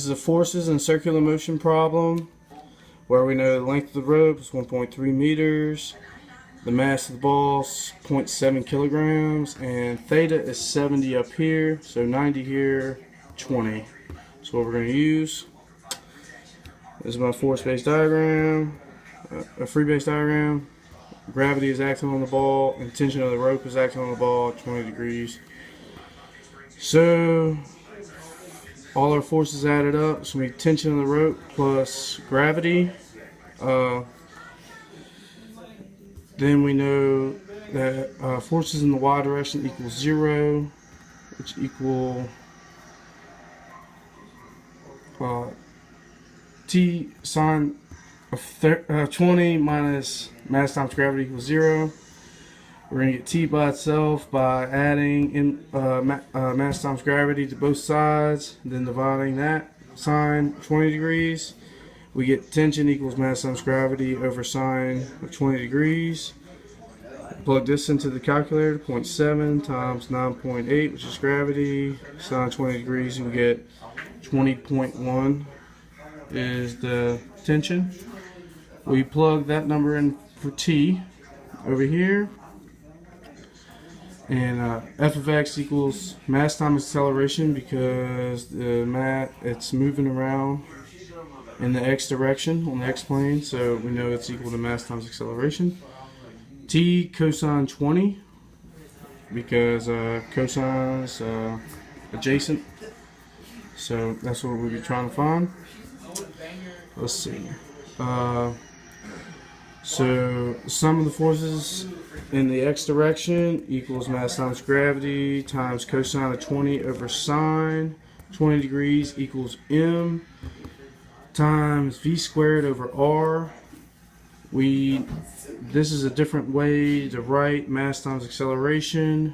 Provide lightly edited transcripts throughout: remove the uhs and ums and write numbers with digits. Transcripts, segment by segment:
This is a forces and circular motion problem where we know the length of the rope is 1.3 meters, the mass of the ball is 0.7 kilograms, and theta is 70 up here, so 90 here, 20. So what we're going to use is my force-based diagram, a free-base diagram. Gravity is acting on the ball, and tension of the rope is acting on the ball at 20 degrees. So all our forces added up, so we tension of the rope plus gravity. Then we know that forces in the y direction equals 0, which equal t sine of 20 minus mass times gravity equals 0. We're going to get t by itself by adding mass times gravity to both sides, then dividing that sine 20 degrees. We get tension equals mass times gravity over sine of 20 degrees. Plug this into the calculator, 0.7 times 9.8, which is gravity, sine 20 degrees, and we get 20.1 is the tension. We plug that number in for t over here, and f of x equals mass times acceleration, because it's moving around in the x direction on the x plane, so we know it's equal to mass times acceleration. T cosine 20, because cosine's adjacent, so that's what we'll be trying to find. Let's see. So sum of the forces in the x direction equals mass times gravity times cosine of 20 over sine 20 degrees equals m times v squared over r. This is a different way to write mass times acceleration.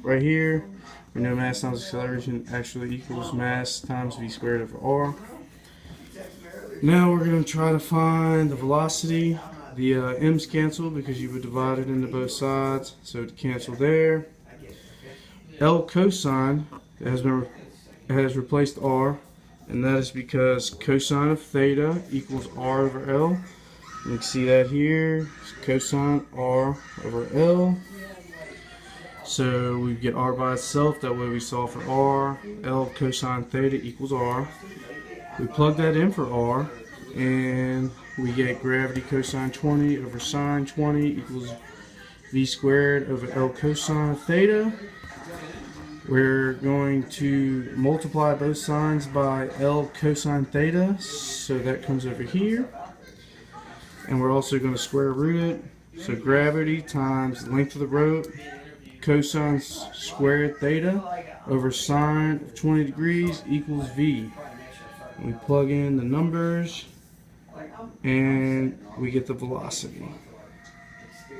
Right here, we know mass times acceleration actually equals mass times v squared over r. Now we're going to try to find the velocity. The m's cancel because you would divide it into both sides, so to cancel there. L cosine has replaced r, and that is because cosine of theta equals r over L. You can see that here. It's cosine r over L. So we get r by itself. That way we solve for r. L cosine theta equals r. We plug that in for r, and we get gravity cosine 20 over sine 20 equals v squared over L cosine of theta. We're going to multiply both signs by L cosine theta, so that comes over here. And we're also going to square root it. So gravity times length of the rope, cosine squared theta over sine of 20 degrees equals v. We plug in the numbers and we get the velocity.